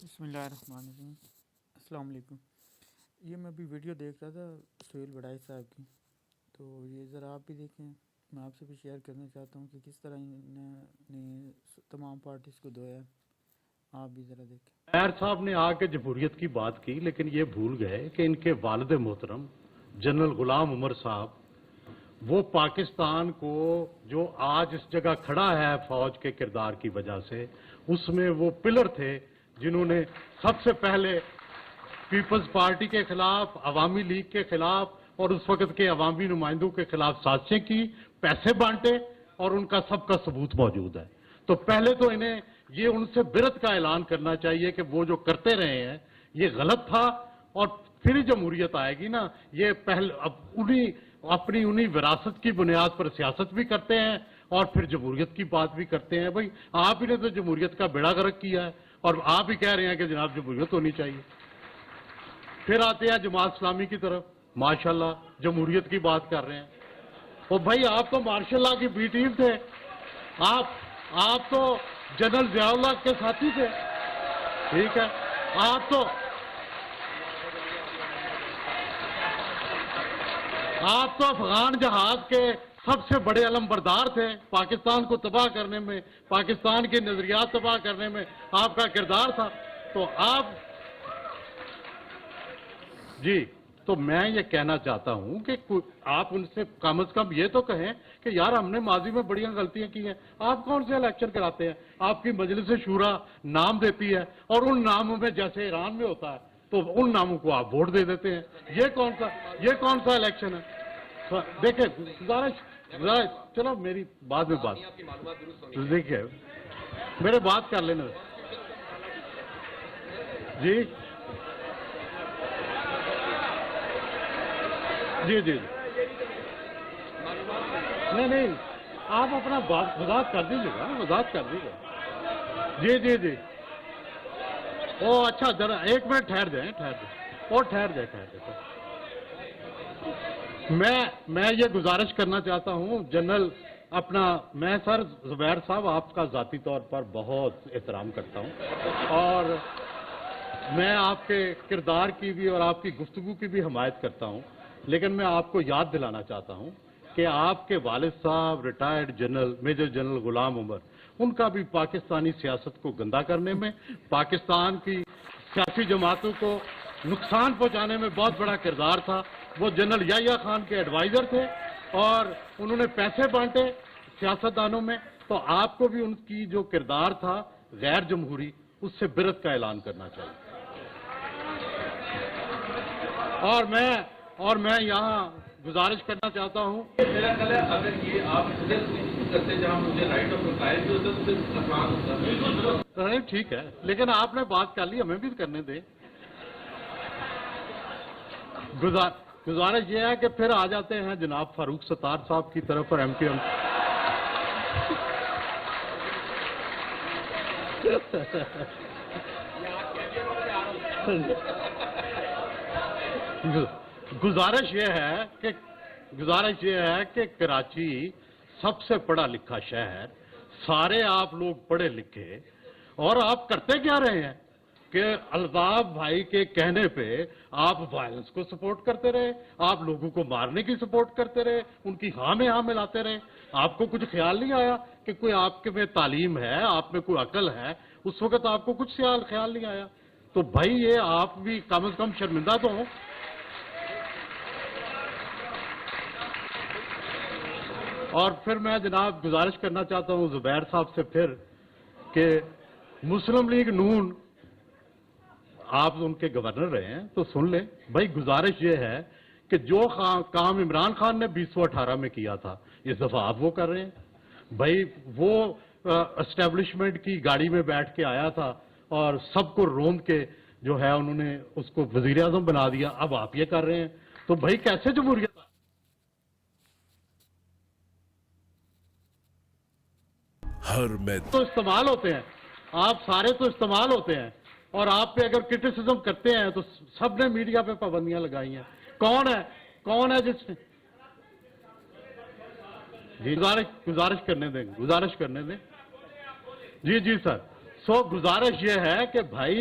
بسم اللہ الرحمن الرحیم۔ السلام علیکم۔ یہ میں ابھی ویڈیو دیکھ رہا تھا سہیل بڑائی صاحب کی، تو یہ ذرا آپ بھی دیکھیں۔ میں آپ سے بھی شیئر کرنا چاہتا ہوں کہ کس طرح انہوں نے تمام پارٹیز کو دھویا ہے۔ آپ بھی ذرا دیکھیں۔ خیر صاحب نے آ کے جمہوریت کی بات کی، لیکن یہ بھول گئے کہ ان کے والد محترم جنرل غلام عمر صاحب وہ پاکستان کو جو آج اس جگہ کھڑا ہے فوج کے کردار کی وجہ سے، اس میں وہ پلر تھے جنہوں نے سب سے پہلے پیپلز پارٹی کے خلاف، عوامی لیگ کے خلاف اور اس وقت کے عوامی نمائندوں کے خلاف سازشیں کی، پیسے بانٹے، اور ان کا سب کا ثبوت موجود ہے۔ تو پہلے تو انہیں یہ ان سے برت کا اعلان کرنا چاہیے کہ وہ جو کرتے رہے ہیں یہ غلط تھا، اور پھر جمہوریت آئے گی نا۔ یہ اپنی انہی وراثت کی بنیاد پر سیاست بھی کرتے ہیں اور پھر جمہوریت کی بات بھی کرتے ہیں۔ بھائی آپ ہی نے تو جمہوریت کا بیڑا غرق کیا ہے، اور آپ ہی کہہ رہے ہیں کہ جناب جمہوریت ہونی چاہیے۔ پھر آتے ہیں جماعت اسلامی کی طرف، ماشاءاللہ جمہوریت کی بات کر رہے ہیں۔ اور بھائی آپ تو مارشل لا کی بی ٹیم تھے، آپ تو جنرل ضیاء اللہ کے ساتھی تھے، ٹھیک ہے۔ آپ تو افغان جہاد کے سب سے بڑے علمبردار تھے۔ پاکستان کو تباہ کرنے میں، پاکستان کے نظریات تباہ کرنے میں آپ کا کردار تھا۔ تو تو میں یہ کہنا چاہتا ہوں کہ آپ ان سے کم از کم یہ تو کہیں کہ یار ہم نے ماضی میں بڑی غلطیاں کی ہیں۔ آپ کون سے الیکشن کراتے ہیں؟ آپ کی مجلس شورا نام دیتی ہے، اور ان ناموں میں جیسے ایران میں ہوتا ہے تو ان ناموں کو آپ ووٹ دے دیتے ہیں۔ یہ کون سا الیکشن ہے؟ دیکھیں گزارش، چلو میری بعد میں بات، دیکھیں میرے بات کر لینا جی جی نہیں آپ اپنا وضاحت کر دیجیے گا، وضاحت کر دیجیے گا۔ جی او اچھا، ذرا ایک منٹ ٹھہر جائیں اور ٹھہر جائے۔ میں یہ گزارش کرنا چاہتا ہوں جنرل میں سر زبیر صاحب آپ کا ذاتی طور پر بہت احترام کرتا ہوں، اور میں آپ کے کردار کی بھی اور آپ کی گفتگو کی بھی حمایت کرتا ہوں، لیکن میں آپ کو یاد دلانا چاہتا ہوں کہ آپ کے والد صاحب retired general major general Ghulam Umar, ان کا بھی پاکستانی سیاست کو گندا کرنے میں، پاکستان کی سیاسی جماعتوں کو نقصان پہنچانے میں بہت بڑا کردار تھا۔ وہ جنرل یحییٰ خان کے ایڈوائزر تھے اور انہوں نے پیسے بانٹے سیاستدانوں میں۔ تو آپ کو بھی ان کی جو کردار تھا غیر جمہوری، اس سے برت کا اعلان کرنا چاہیے۔ اور میں یہاں گزارش کرنا چاہتا ہوں، میرا خیال ہے اگر یہ آپ کرتے جہاں مجھے رائٹ آف ریپلائی بھی ہوتا تو پھر آسان ہوتا۔ نہیں ٹھیک ہے، لیکن آپ نے بات کر لی، ہمیں بھی کرنے دیں۔ گزارش یہ ہے کہ پھر آ جاتے ہیں جناب فاروق ستار صاحب کی طرف اور ایم پی ایم۔ گزارش یہ ہے کہ کراچی سب سے پڑھا لکھا شہر، سارے آپ لوگ پڑھے لکھے، اور آپ کرتے کیا رہے ہیں کہ الطاف بھائی کے کہنے پہ آپ وائلنس کو سپورٹ کرتے رہے، آپ لوگوں کو مارنے کی سپورٹ کرتے رہے، ان کی ہاں میں ہاں ملاتے رہے۔ آپ کو کچھ خیال نہیں آیا کہ کوئی آپ کے میں تعلیم ہے، آپ میں کوئی عقل ہے؟ اس وقت آپ کو کچھ خیال نہیں آیا؟ تو بھائی یہ آپ بھی کم از کم شرمندہ تو ہوں۔ اور پھر میں جناب گزارش کرنا چاہتا ہوں زبیر صاحب سے پھر کہ مسلم لیگ نون، آپ ان کے گورنر رہے ہیں تو سن لیں بھائی، گزارش یہ ہے کہ جو کام عمران خان نے 2018 میں کیا تھا اس دفعہ آپ وہ کر رہے ہیں۔ بھائی وہ اسٹیبلشمنٹ کی گاڑی میں بیٹھ کے آیا تھا اور سب کو روند کے جو ہے انہوں نے اس کو وزیر اعظم بنا دیا، اب آپ یہ کر رہے ہیں۔ تو بھائی کیسے جمہوریت؟ تو استعمال ہوتے ہیں، آپ سارے تو استعمال ہوتے ہیں، اور آپ پہ اگر کرٹیسزم کرتے ہیں تو سب نے میڈیا پہ پابندیاں لگائی ہیں۔ کون ہے جس نے گزارش کرنے دیں۔ جی سر، گزارش یہ ہے کہ بھائی